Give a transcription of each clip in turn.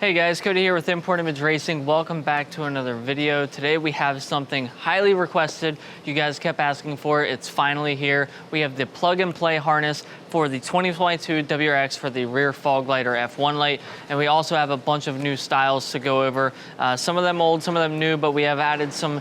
Hey guys, Cody here with Import Image Racing. Welcome back to another video. Today we have something highly requested. You guys kept asking for it. It's finally here. We have the plug and play harness for the 2022 WRX for the rear fog light or F1 light. And we also have a bunch of new styles to go over. Some of them old, some of them new, but we have added some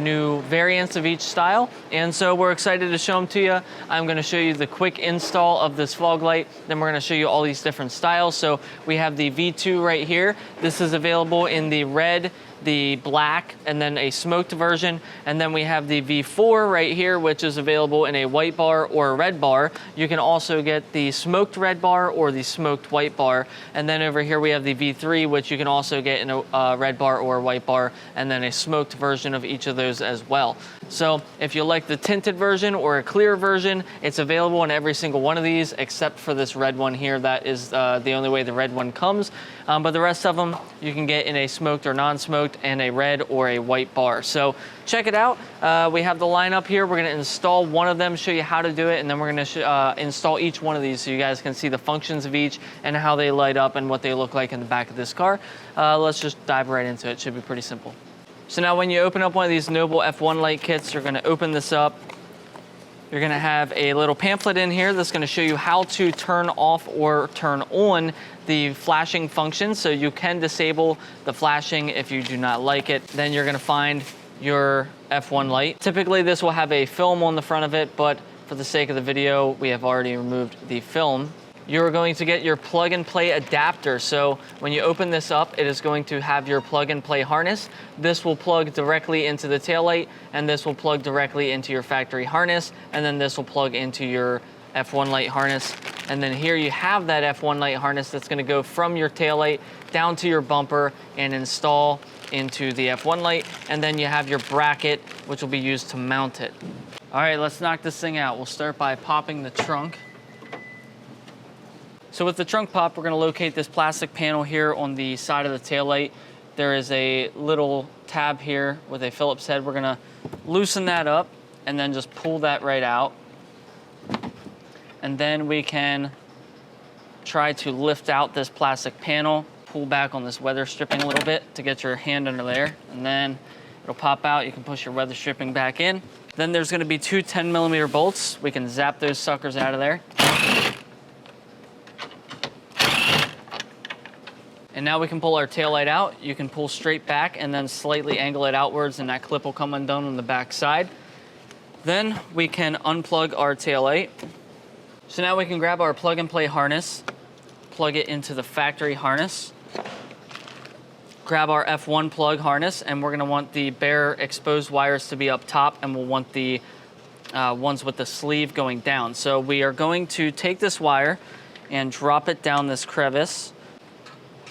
new variants of each style. And so we're excited to show them to you. I'm gonna show you the quick install of this fog light. Then we're gonna show you all these different styles. So we have the V2 right here. This is available in the red, the black, and then a smoked version. And then we have the V4 right here, which is available in a white bar or a red bar. You can also get the smoked red bar or the smoked white bar. And then over here we have the V3, which you can also get in a red bar or a white bar, and then a smoked version of each of those as well. So if you like the tinted version or a clear version, it's available in every single one of these except for this red one here. That is the only way the red one comes. But the rest of them you can get in a smoked or non-smoked and a red or a white bar. So check it out. We have the lineup here. We're going to install one of them, show you how to do it, and then we're going to install each one of these so you guys can see the functions of each and how they light up and what they look like in the back of this car. Let's just dive right into it. Should be pretty simple. So now when you open up one of these Noble F1 light kits, you're going to open this up. You're going to have a little pamphlet in here that's going to show you how to turn off or turn on the flashing function. So you can disable the flashing if you do not like it. Then you're going to find your F1 light. Typically this will have a film on the front of it, but for the sake of the video, we have already removed the film. You're going to get your plug and play adapter. So when you open this up, it is going to have your plug and play harness. This will plug directly into the taillight, and this will plug directly into your factory harness, and then this will plug into your F1 light harness. And then here you have that F1 light harness that's gonna go from your taillight down to your bumper and install into the F1 light. And then you have your bracket, which will be used to mount it. All right, let's knock this thing out. We'll start by popping the trunk. So with the trunk pop, we're gonna locate this plastic panel here on the side of the taillight. There is a little tab here with a Phillips head. We're gonna loosen that up and then just pull that right out. And then we can try to lift out this plastic panel, pull back on this weather stripping a little bit to get your hand under there. And then it'll pop out. You can push your weather stripping back in. Then there's gonna be two 10mm bolts. We can zap those suckers out of there. And now we can pull our taillight out. You can pull straight back and then slightly angle it outwards, and that clip will come undone on the back side. Then we can unplug our taillight. So now we can grab our plug and play harness, plug it into the factory harness, grab our F1 plug harness, and we're gonna want the bare exposed wires to be up top, and we'll want the ones with the sleeve going down. So we are going to take this wire and drop it down this crevice,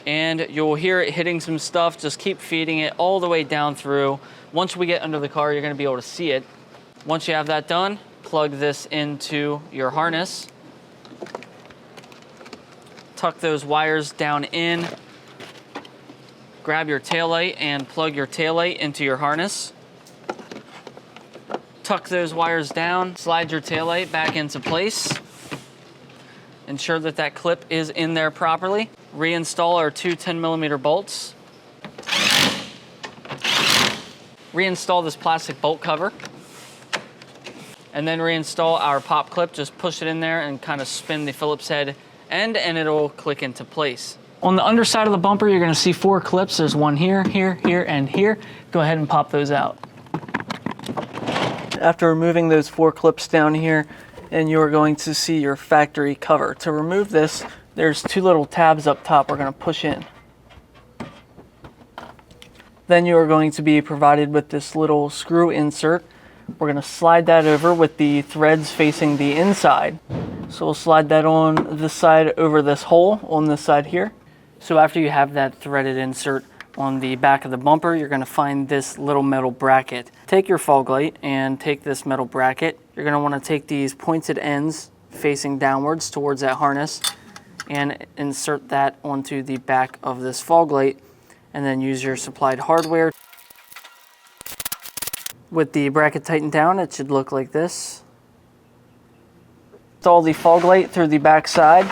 and you'll hear it hitting some stuff. Just keep feeding it all the way down through. Once we get under the car, you're gonna be able to see it. Once you have that done, plug this into your harness. Tuck those wires down in. Grab your taillight and plug your taillight into your harness. Tuck those wires down, slide your taillight back into place. Ensure that that clip is in there properly. Reinstall our two 10mm bolts. Reinstall this plastic bolt cover. And then reinstall our pop clip. Just push it in there and kind of spin the Phillips head end, and it'll click into place. On the underside of the bumper, you're gonna see 4 clips. There's one here, here, here, and here. Go ahead and pop those out. After removing those 4 clips down here, and you're going to see your factory cover. To remove this, there's 2 little tabs up top we're gonna push in. Then you are going to be provided with this little screw insert. We're gonna slide that over with the threads facing the inside. So we'll slide that on this side over this hole on this side here. So after you have that threaded insert on the back of the bumper, you're gonna find this little metal bracket. Take your fog light and take this metal bracket. You're gonna wanna take these pointed ends facing downwards towards that harness and insert that onto the back of this fog light, and then use your supplied hardware. With the bracket tightened down, it should look like this. Install the fog light through the back side.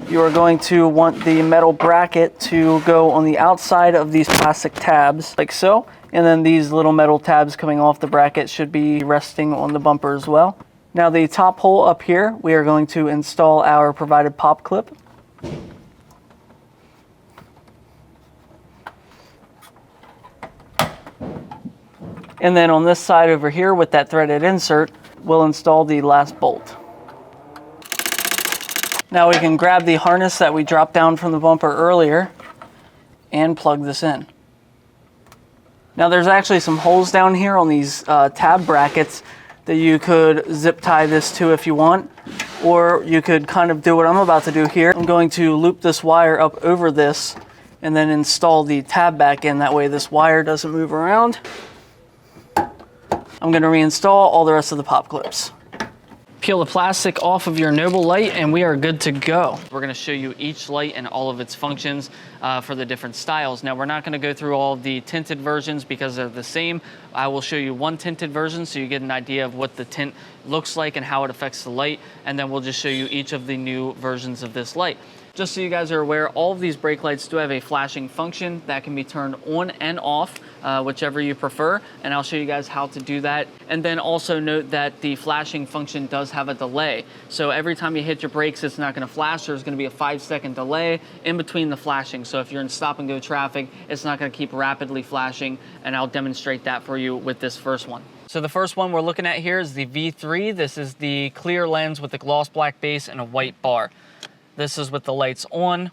You are going to want the metal bracket to go on the outside of these plastic tabs, like so. And then these little metal tabs coming off the bracket should be resting on the bumper as well. Now the top hole up here, we are going to install our provided pop clip. And then on this side over here with that threaded insert, we'll install the last bolt. Now we can grab the harness that we dropped down from the bumper earlier and plug this in. Now there's actually some holes down here on these tab brackets that you could zip tie this to if you want, or you could kind of do what I'm about to do here. I'm going to loop this wire up over this and then install the tab back in. That way this wire doesn't move around. I'm going to reinstall all the rest of the pop clips. Peel the plastic off of your Noble light and we are good to go. We're going to show you each light and all of its functions for the different styles. Now we're not going to go through all of the tinted versions because they're the same. I will show you one tinted version so you get an idea of what the tint looks like and how it affects the light, and then we'll just show you each of the new versions of this light. Just so you guys are aware, all of these brake lights do have a flashing function that can be turned on and off, whichever you prefer, and I'll show you guys how to do that. And then also note that the flashing function does have a delay. So every time you hit your brakes, it's not gonna flash. There's gonna be a 5-second delay in between the flashing. So if you're in stop and go traffic, it's not gonna keep rapidly flashing, and I'll demonstrate that for you with this first one. So the first one we're looking at here is the V3. This is the clear lens with the gloss black base and a white bar. This is with the lights on,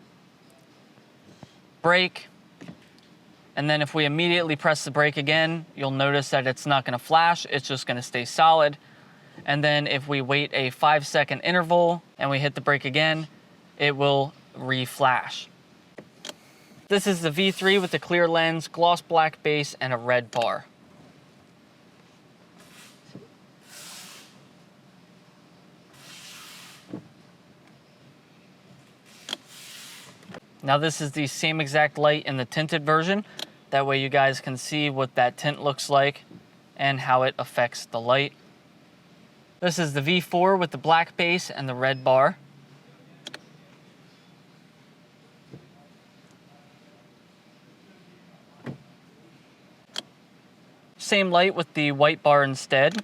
brake, and then if we immediately press the brake again, you'll notice that it's not gonna flash, it's just gonna stay solid. And then if we wait a 5-second interval and we hit the brake again, it will re-flash. This is the V3 with the clear lens, gloss black base, and a red bar. Now this is the same exact light in the tinted version. That way you guys can see what that tint looks like and how it affects the light. This is the V4 with the black base and the red bar. Same light with the white bar instead.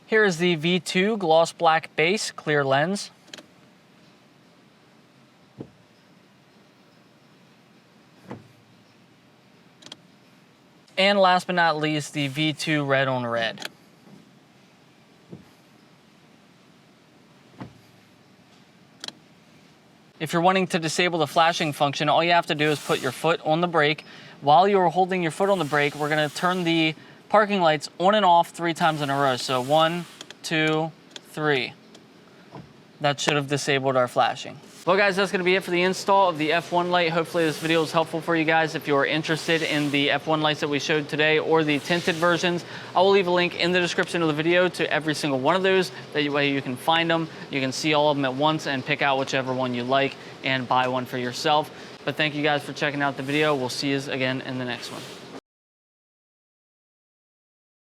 Here is the V2 gloss black base, clear lens. And last but not least, the V2 red on red. If you're wanting to disable the flashing function, all you have to do is put your foot on the brake. While you're holding your foot on the brake, we're gonna turn the parking lights on and off 3 times in a row. So 1, 2, 3. That should have disabled our flashing. Well guys, that's gonna be it for the install of the F1 light. Hopefully this video is helpful for you guys. If you're interested in the F1 lights that we showed today or the tinted versions, I will leave a link in the description of the video to every single one of those. That way you can find them, you can see all of them at once and pick out whichever one you like and buy one for yourself. But thank you guys for checking out the video. We'll see you again in the next one.